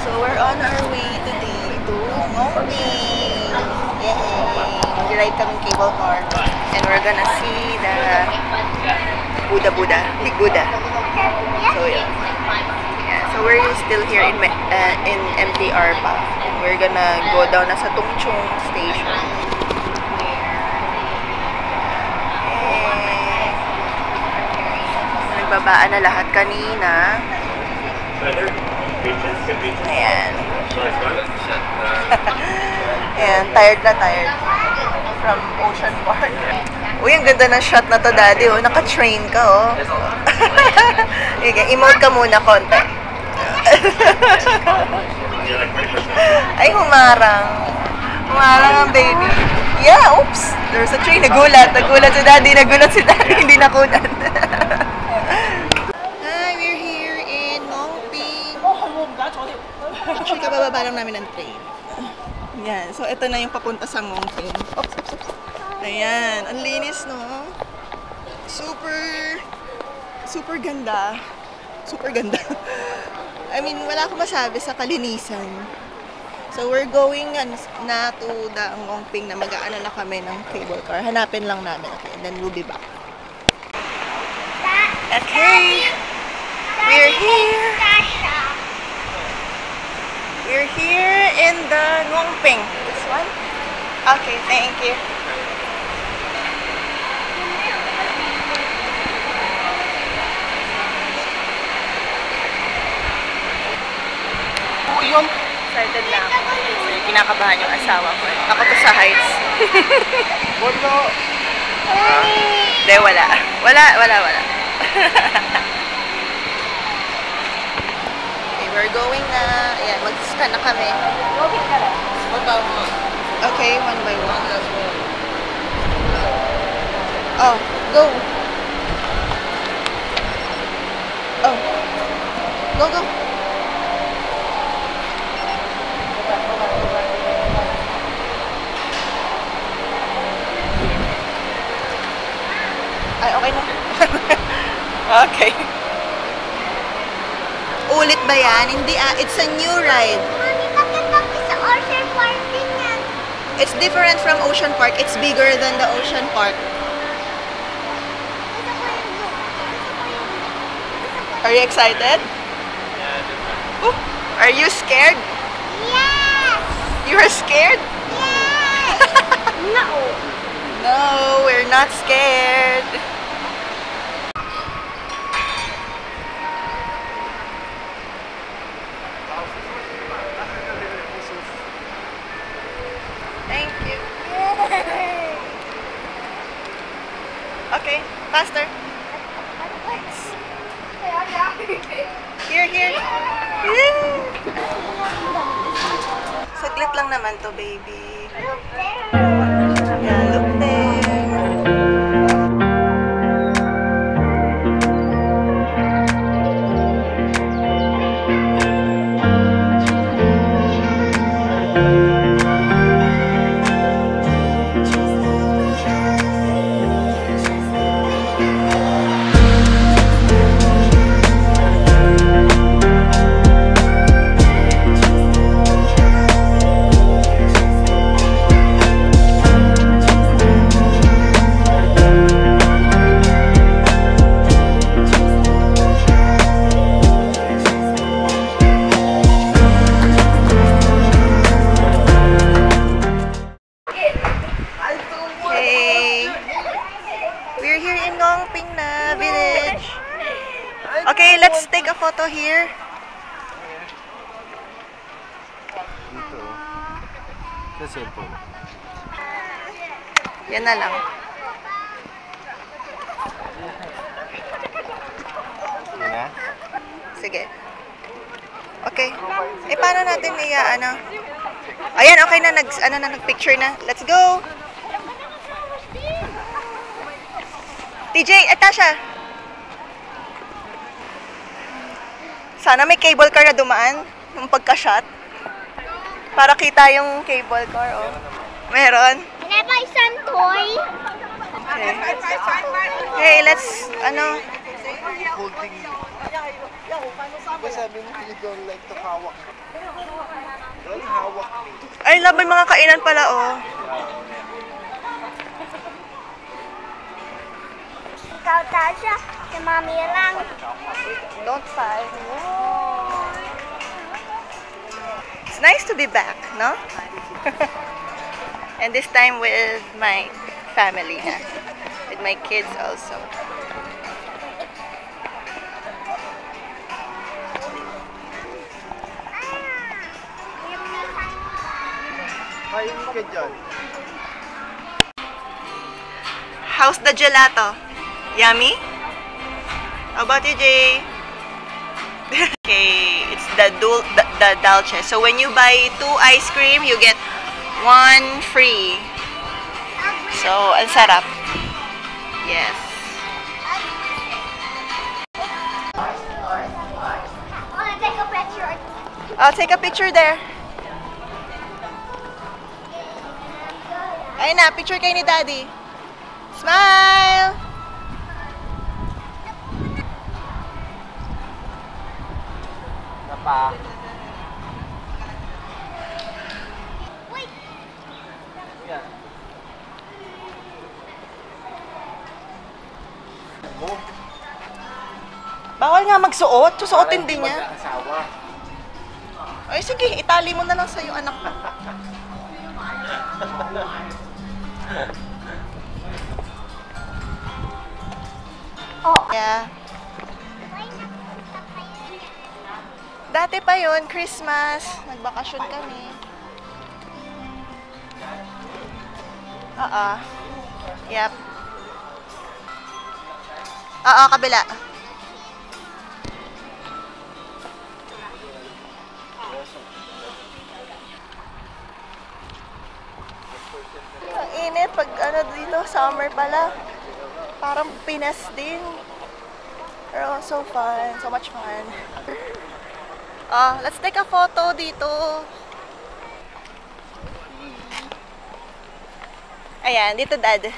So we're on our way today to Ngongping. Yay! Ride kami cable car and we're gonna see the Big Buddha. So yeah. So we're still here in MTR pa. We're gonna go down na sa Tungchung station. Nagbabaan na lahat kanina. Ayan. Ayan, tired from Ocean Park. Uy, ang ganda ng shot na to, Daddy. Oh. Naka-train ka, oh. Emote ka muna konti. Ay, humarang. Humarang ang baby. Yeah, oops. There's a train. Nagulat si Daddy. Hindi nakunan. Actually, kabababa lang namin ng train. Ayan. So, ito na yung papunta sa Ngongping. Oops. Ayan. Ang linis, no? Super ganda. I mean, wala akong masabi sa kalinisan. So, we're going na to the Ngongping na mag-aano na kami ng cable car. Hanapin lang namin. Okay, and then we'll be back. Okay. We're here. We're here in the Ngongping. This one? Okay, thank you. Excited lang ako. Kinakabahan yung asawa ko. Ako to sa heights. Hindi, wala. We're going na. Ayan, mag-scan na kami. Okay, one by one. Oh, go. Oh. Go. Ay, okay na. Okay. Ulit ba yan? Hindi it's a new ride. Mami, bakit sa Ocean Park din yan? It's different from Ocean Park. It's bigger than the Ocean Park. Are you excited? Ooh, are you scared? Yes! You are scared? Yes! No, we're not scared. Thank you. Okay, faster. Here. Saglit lang naman to, baby. Yeah, look there. Okay, let's take a photo here. Sa cellphone. Yan na lang. Yan na? Sige. Okay. Eh, paano natin ano? Ayan, okay na. Nag-picture na. Let's go! TJ, Tasha! Sana may cable car na dumaan yung pagka-shot. Para kita yung cable car, oh. Meron? Can I buy some toy? Okay. Hey, let's, Holding. Diba sabi mo, you don't like to hawak. Don't hawak me. Ay, laban mga kainan pala, oh. Ikaw, Tasha. Si Mami lang. Don't fight. It's nice to be back, no? And this time with my family na. With my kids also. Kain ka dyan. How's the gelato? Yummy? How about you, Jay? Okay, it's the Dulce. So when you buy 2 ice cream, you get 1 free. So, ang sarap. Yes. Wanna take a picture? I'll take a picture there. Ayun na, picture kayo ni Daddy. Smile! Pa. Wait. Yan. Oh, Bawal nga magsuot. Susuotin din niya. Mag-aasawa. Ay, sige. Itali mo na lang sa iyong anak mo. Oh. Yeah. Dati pa yun, Christmas. Nagbakasyon kami. Yep. Kabila. Ang init pag dito, summer pala. Parang Pinas din. Pero so fun, so much fun. Let's take a photo dito. Ayan, dito Dad.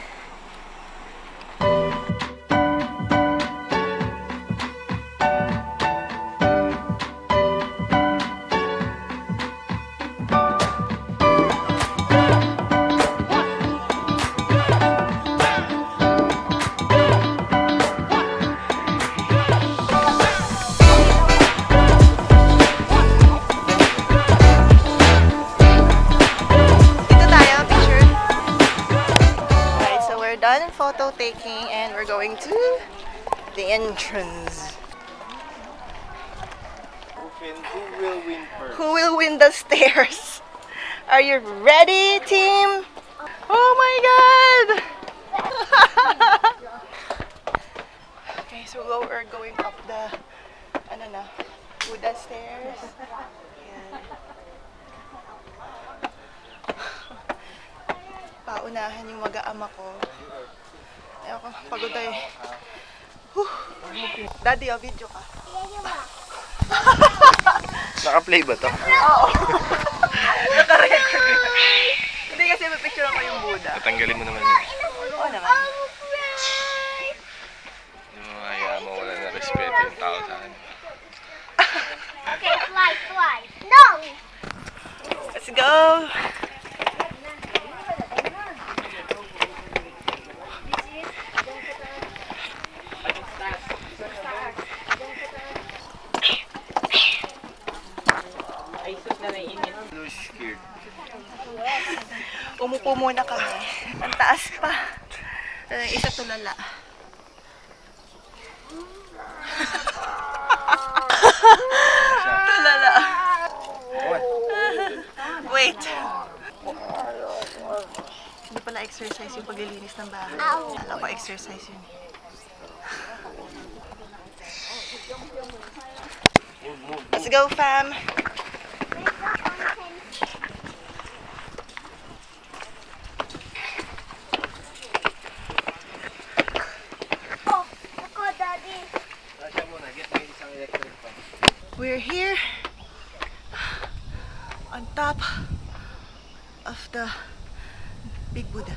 Done photo taking and we're going to the entrance. Who will win first? Who will win the stairs? Are you ready, team? Oh my god! Okay, so we're going up the wooden stairs. Ayan. Paunahan yung mag-aama ko. Ayoko, pagod tayo. Daddy, video ka. Naka-play ba to? Oo. Naka-record. Hindi kasi mapicture ako yung Buddha. Tatanggalin mo naman yun. Oo naman. Hayaan mo, wala na respeto yung tao sa akin. Okay, fly. No! Let's go! Umupo muna kami. Ang taas pa. Isa tulala. Tulala. Wait. pala exercise yung paglilinis ng bahay. Ow. Alam ko exercise yun. Let's go, fam! Oh, ako, Daddy. We're here on top of the Big Buddha.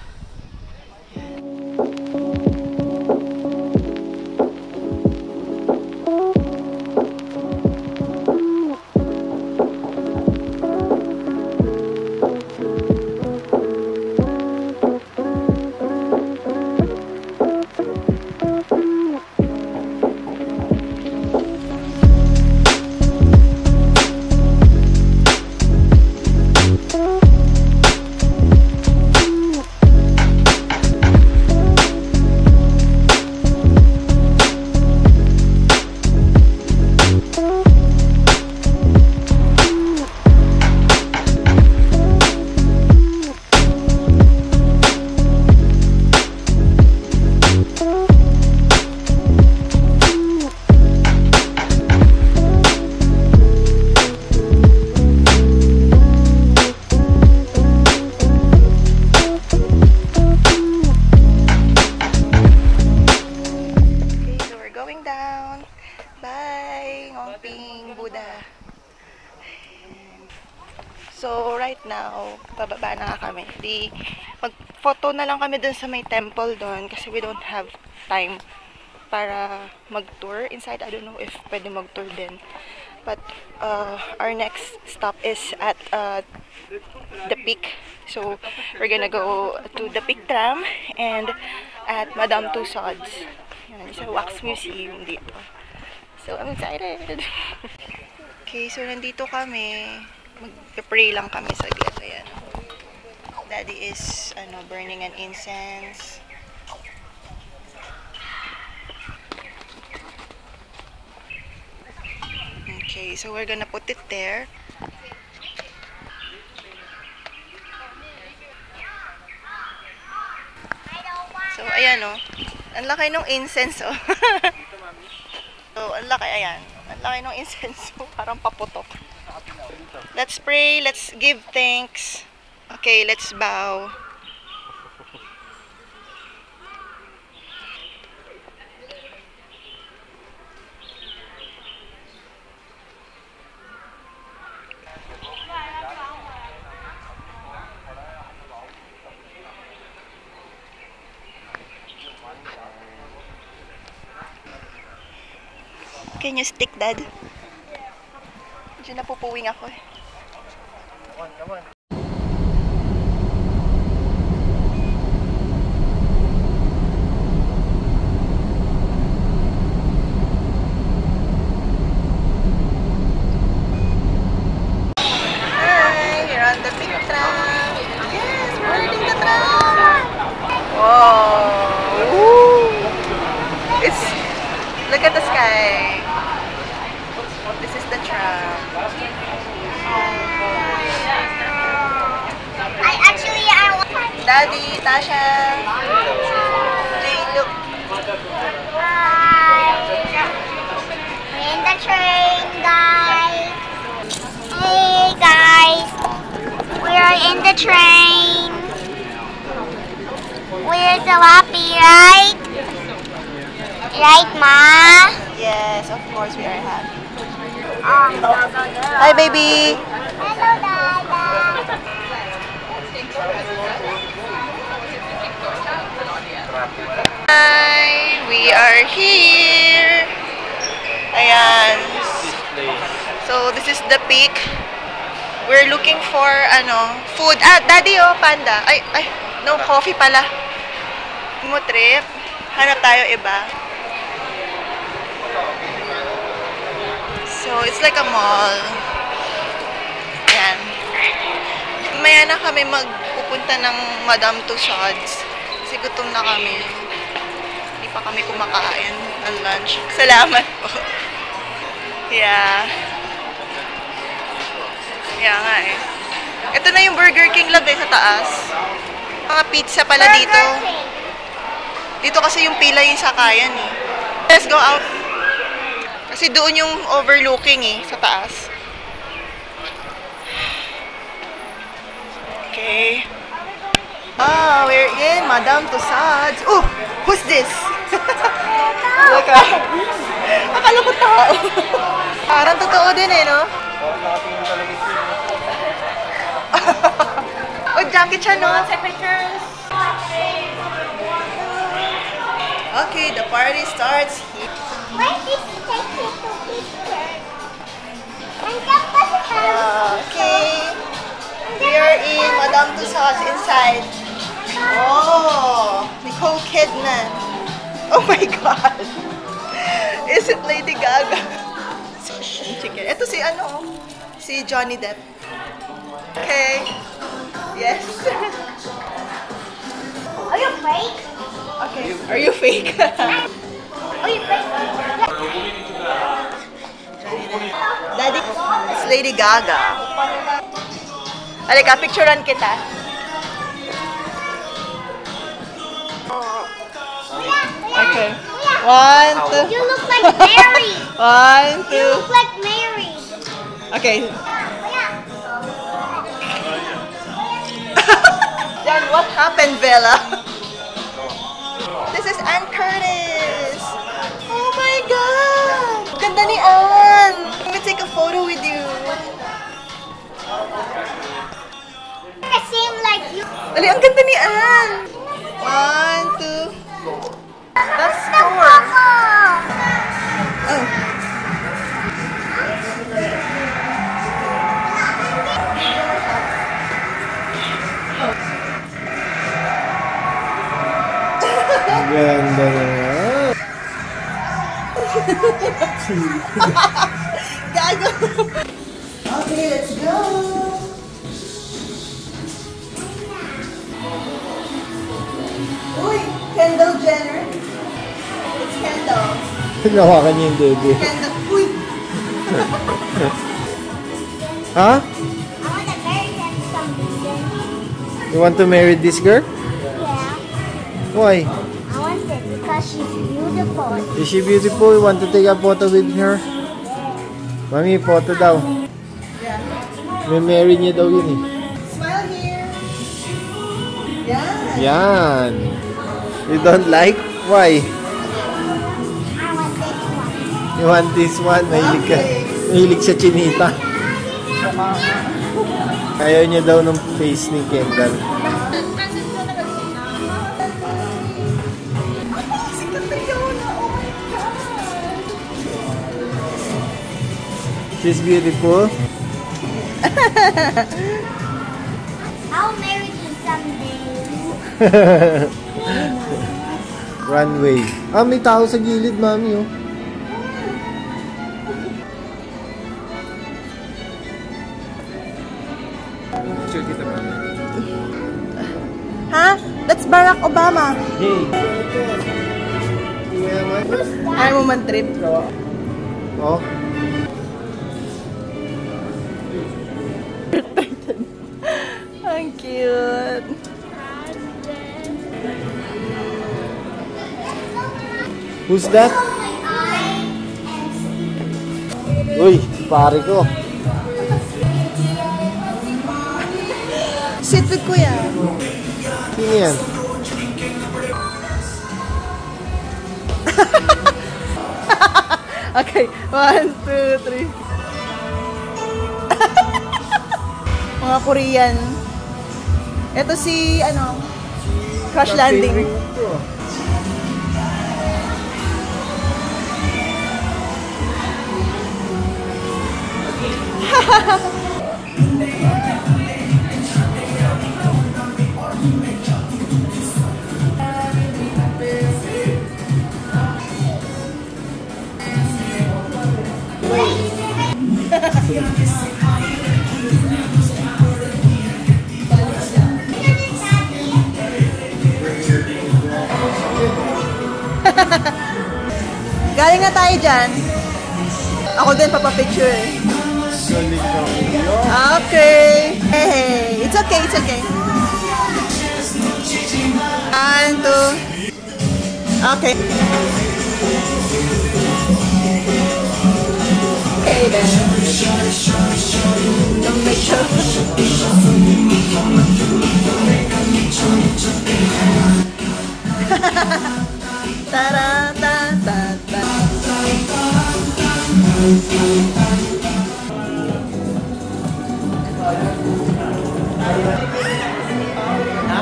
So, right now, pababa na kami. Mag-photo na lang kami dun sa may temple doon kasi we don't have time para mag-tour inside. I don't know if pwede mag-tour din. But, our next stop is at the peak. So, we're gonna go to the peak tram and at Madame Tussauds. Yan, sa wax museum dito. So, I'm excited! Okay, so nandito kami. Mag-pray lang kami saglit. Ayan. Daddy is burning an incense. Okay, so we're gonna put it there. So, ayan o. Ang laki nung incense o. So, ang laki, ayan. Ang laki nung incense o. Parang paputok. Let's pray. Let's give thanks. Okay, let's bow. Can you stick, Dad? Medyo napupuwing ako eh. Come on. Hi, we're on the big tram. Yes, we're riding the tram. Wow. Woo. Look at the sky. This is the tram. Daddy, Tasha, Jay, look. Hi. We're in the train, guys. Hey, guys. We are in the train. We're so happy, right? Right, Ma? Yes, of course we are happy. Go. Hi, baby. Hello, Dada. Hi, we are here. Ayan. So, this is the peak. We're looking for, food. Ah, Daddy, oh, panda. Ay, no, coffee pala. Mo trip. Hanap tayo iba. So, it's like a mall. Ayan. Maya na kami magpupunta ng Madame Tussauds. Kasi gutom na kami. Hindi pa kami kumakain ng lunch. Salamat po. Yeah. Yeah nga eh. Ito na yung Burger King love sa taas. Mga pizza pala dito. Dito kasi yung pila yung sakayan eh. Let's go out. Kasi doon yung overlooking eh, sa taas. Okay. Ah, we're in Madame Tussauds. Oh, who's this? Look at. Akala ko tao. Parang totoo din eh, no? Nakatingin talaga siya. Oh, Jackie Chan, no? Take pictures. Okay, the party starts here. Why did you take me to picture? And that doesn't have Okay. We are in Madame Tussauds inside. Oh, Nicole Kidman. Oh my God. Is it Lady Gaga? Chicken. Ito si ano? Si Johnny Depp. Okay. Yes. Are you fake? Okay. Are you fake? Are you fake? Daddy, it's Lady Gaga. Halika, picturean kita. Okay. One, two. You look like Mary. One, You two. look like Mary. Okay. Then what happened, Bella? This is Ann Curtis. Oh my God. Ganda ni Ann. Let me take a photo with you. I seem like you. Ali, ang ganda ni Ann. One, two. That's four. Oh. Ganda naman. Gago. Okay, let's go. Uy, Kendall Jenner. It's Kendall. Nawakan niya yung baby. Kendall. Uy. Ha? I want to marry them someday. You want to marry this girl? Yeah. Why? I want it because she's beautiful. Is she beautiful? You want to take a photo with her? Mami, photo daw. May marry niya daw yun eh. Smile here. Yeah. Yan. You don't like? Why? I want this one. You want this one? Mahilig ka. Okay. Mahilig sa chinita. Ayaw niya daw ng face ni Kendall. She's beautiful. I'll marry you someday. Runway. Ah, may tao sa gilid, mami, oh. Picture kita, mami. Ha? That's Barack Obama. Hey. Ayaw mo man trip, bro. Oh. Ang cute. Who's that? Uy, pare ko. Sit with Kuya. Sino yan? Okay, 1, 2, 3. Mga Korean. Ito si, ano, Crash Landing. Galing na tayo dyan. Ako din papapicture eh. Galing ka. Okay. Hey, it's okay, it's okay. 2. Okay. Okay then. Don't make sure. Ta-da, ta, ta, ta.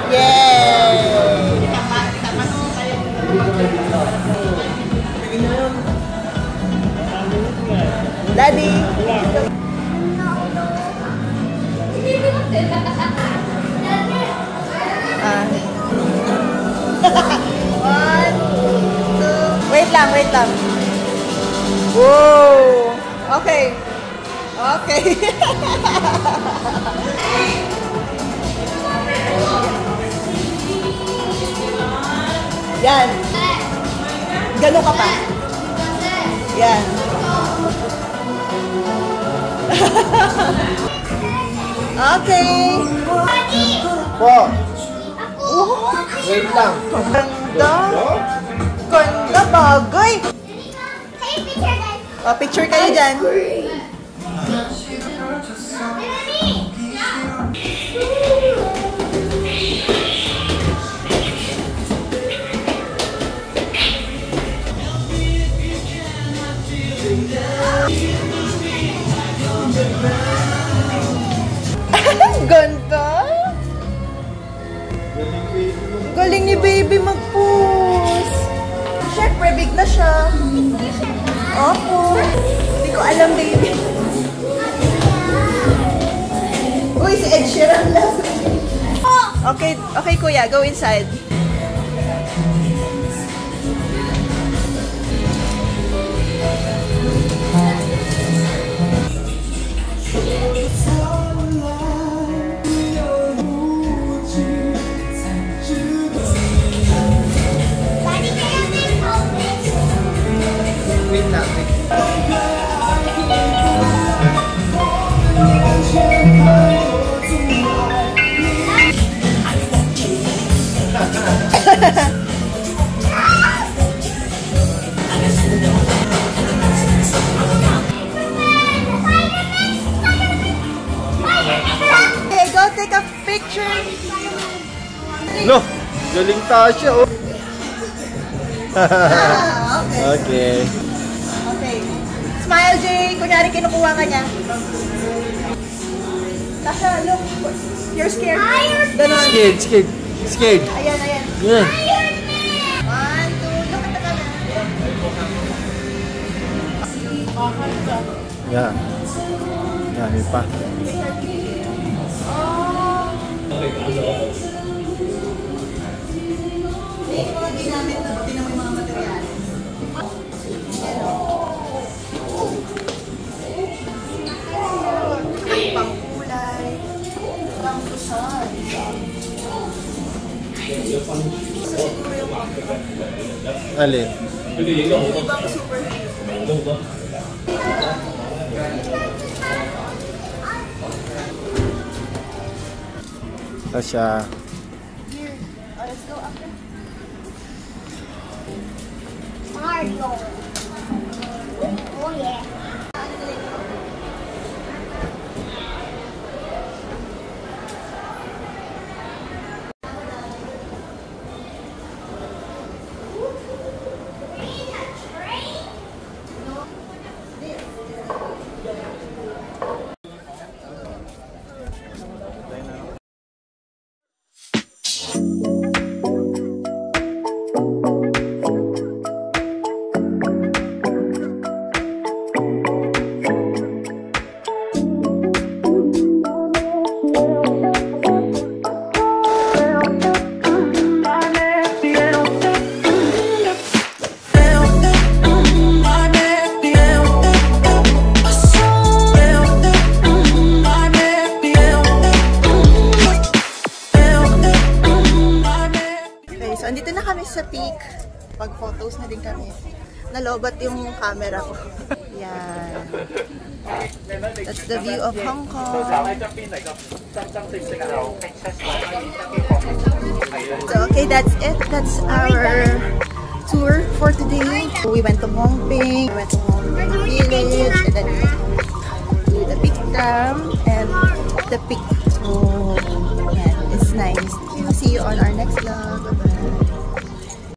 Yay! Daddy! One, two. Wait lang, wait lang. Whoa! Okay. Okay. Yan. Gano ka pa? Yan. Okay. Po. Wait lang. Ganda. Ganda bagay. Take picture, guys. Oh, picture kayo dyan. Ganda. Galing ni baby mag-pose. Siyempre, big na siya. Opo. Hindi ko alam, baby. Uy, si Ed Sheeran lang. Okay, okay kuya, go inside. Wait lang. Okay, go take a picture. No, galing Tasha, oh. Okay. Okay. Okay. Smile, Jay. Kunyari kinukuha ka niya. Tasha, look. You're scared. Ganon. Scared, scared, scared. Ayan, ayan. Yeah. 1, 2, look at the camera. Yeah. Dami pa. Ginamit na din ang mga materyales. Pangkulay. Pangkusan. Alin? Ibang super. Tasha. Here. Let's go after. Mario. Oh, yeah. So, andito na kami sa peak. Pag-photos na din kami. Nalobat yung camera ko. Yan. That's the view of Hong Kong. So, Okay, that's it. That's our tour for today. We went to Hongping, we went to Hongping Village, and then to the Big Dam and the peak. So, yeah, it's nice. We'll see you on our next vlog. Bye-bye.